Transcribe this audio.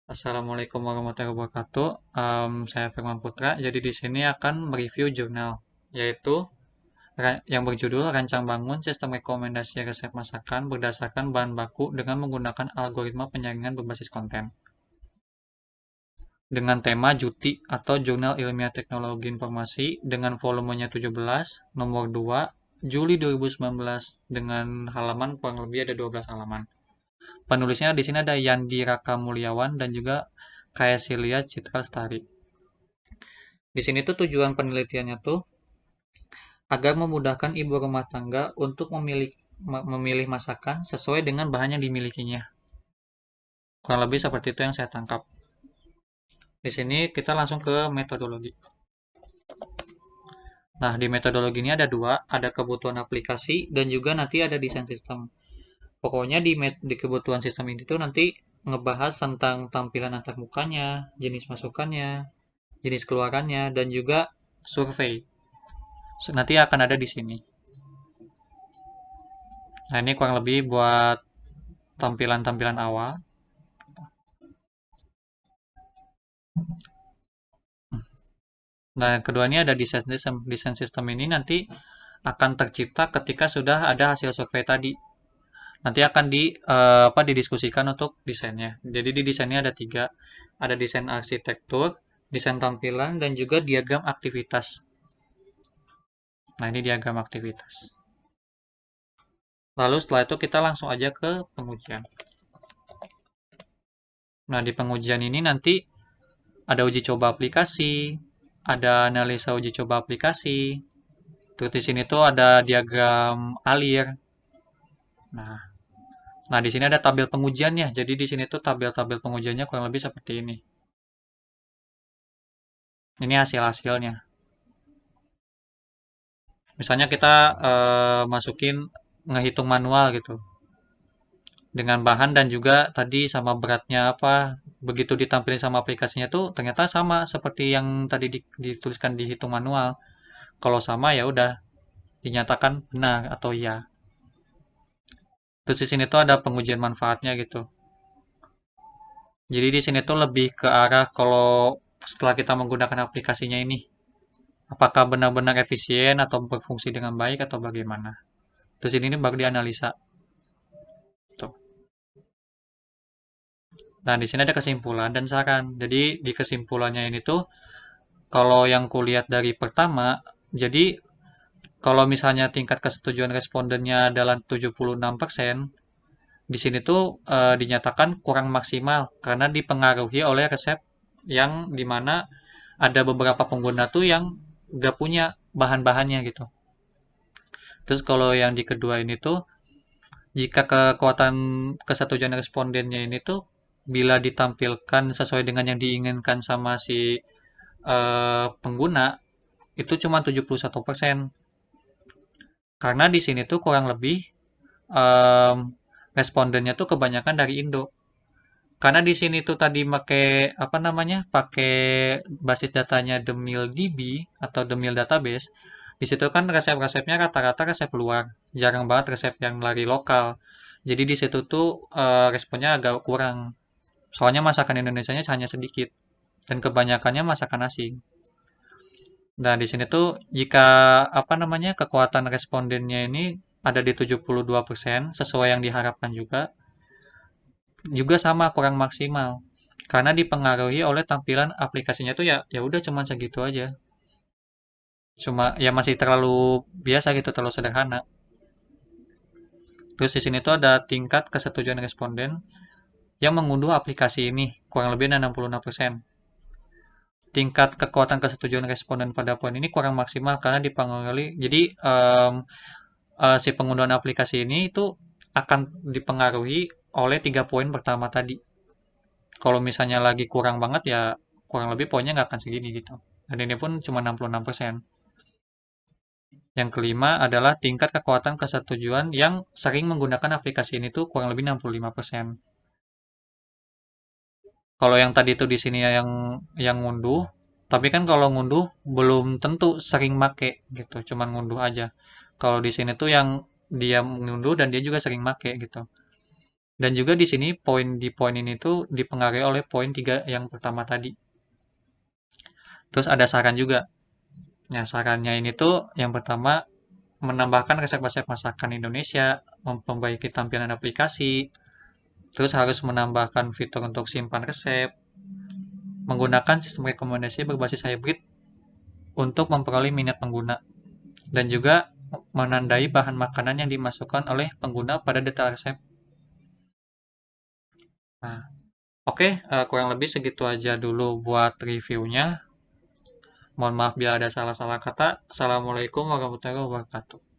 Assalamualaikum warahmatullahi wabarakatuh. Saya Firman Putra. Jadi di sini akan mereview jurnal, yaitu yang berjudul Rancang Bangun Sistem Rekomendasi Resep Masakan berdasarkan bahan baku dengan menggunakan algoritma penyaringan berbasis konten. Dengan tema JUTI atau Jurnal Ilmiah Teknologi Informasi dengan volumenya 17, nomor 2, Juli 2019 dengan halaman kurang lebih ada 12 halaman. Penulisnya di sini ada Yandi Raka Mulyawan dan juga Kaesilia Citra Lestari. Di sini tuh tujuan penelitiannya tuh agar memudahkan ibu rumah tangga untuk memilih masakan sesuai dengan bahan yang dimilikinya. Kurang lebih seperti itu yang saya tangkap. Di sini kita langsung ke metodologi. Nah, di metodologi ini ada dua, ada kebutuhan aplikasi dan juga nanti ada desain sistem. Pokoknya di kebutuhan sistem ini tuh nanti ngebahas tentang tampilan antarmukanya, jenis masukannya, jenis keluarannya, dan juga survei. Nanti akan ada di sini. Nah, ini kurang lebih buat tampilan-tampilan awal. Nah, yang kedua ini ada desain sistem. Desain sistem ini nanti akan tercipta ketika sudah ada hasil survei tadi. Nanti akan didiskusikan untuk desainnya. Jadi di desainnya ada tiga. Ada desain arsitektur, desain tampilan, dan juga diagram aktivitas. Nah, ini diagram aktivitas. Lalu setelah itu kita langsung aja ke pengujian. Nah, di pengujian ini nanti ada uji coba aplikasi, ada analisa uji coba aplikasi. Terus di sini tuh ada diagram alir. Nah, nah di sini ada tabel pengujiannya. Jadi di sini tuh tabel-tabel pengujiannya kurang lebih seperti ini. Ini hasil-hasilnya. Misalnya kita masukin ngehitung manual gitu. Dengan bahan dan juga tadi sama beratnya apa. Begitu ditampilin sama aplikasinya tuh ternyata sama seperti yang tadi dituliskan di hitung manual. Kalau sama ya udah dinyatakan benar atau iya. Terus di sini tuh ada pengujian manfaatnya gitu. Jadi di sini tuh lebih ke arah kalau setelah kita menggunakan aplikasinya ini, apakah benar-benar efisien atau berfungsi dengan baik atau bagaimana. Terus ini baru dianalisa. Tuh. Nah, di sini ada kesimpulan dan saran. Jadi di kesimpulannya ini tuh kalau yang kulihat dari pertama, jadi kalau misalnya tingkat kesetujuan respondennya adalah 76%, di sini tuh dinyatakan kurang maksimal karena dipengaruhi oleh resep yang dimana ada beberapa pengguna tuh yang gak punya bahan-bahannya gitu. Terus kalau yang di kedua ini tuh, jika kekuatan kesetujuan respondennya ini tuh bila ditampilkan sesuai dengan yang diinginkan sama si pengguna, itu cuma 71%. Karena di sini tuh kurang lebih em, respondennya tuh kebanyakan dari Indo. Karena di sini tuh tadi pakai apa namanya? Pakai basis datanya DB atau Demil Database. Di situ kan resep-resepnya rata-rata resep luar. Jarang banget resep yang lari lokal. Jadi di situ tuh responnya agak kurang. Soalnya masakan Indonesianya hanya sedikit dan kebanyakannya masakan asing. Nah, di sini tuh jika apa namanya? Kekuatan respondennya ini ada di 72% sesuai yang diharapkan juga. Juga sama kurang maksimal karena dipengaruhi oleh tampilan aplikasinya tuh ya udah cuman segitu aja, cuma ya masih terlalu biasa gitu, terlalu sederhana. Terus di sini tuh ada tingkat kesetujuan responden yang mengunduh aplikasi ini kurang lebih 66%. Tingkat kekuatan kesetujuan responden pada poin ini kurang maksimal karena dipengaruhi, jadi si pengunduhan aplikasi ini itu akan dipengaruhi oleh 3 poin pertama tadi. Kalau misalnya lagi kurang banget ya kurang lebih poinnya nggak akan segini gitu. Dan ini pun cuma 66%. Yang kelima adalah tingkat kekuatan kesetujuan yang sering menggunakan aplikasi ini tuh kurang lebih 65%. Kalau yang tadi tuh di sini yang ngunduh, tapi kan kalau ngunduh belum tentu sering make gitu, cuman ngunduh aja. Kalau di sini tuh yang dia ngunduh dan dia juga sering make gitu. Dan juga di sini di poin ini tuh dipengaruhi oleh poin 3 yang pertama tadi. Terus ada saran juga. Nah, sarannya ini tuh yang pertama menambahkan resep-resep masakan Indonesia, memperbaiki tampilan aplikasi, terus harus menambahkan fitur untuk simpan resep, menggunakan sistem rekomendasi berbasis hybrid untuk memperoleh minat pengguna, dan juga menandai bahan makanan yang dimasukkan oleh pengguna pada detail resep. Nah, oke, kurang lebih segitu aja dulu buat reviewnya. Mohon maaf bila ada salah-salah kata. Assalamualaikum warahmatullahi wabarakatuh.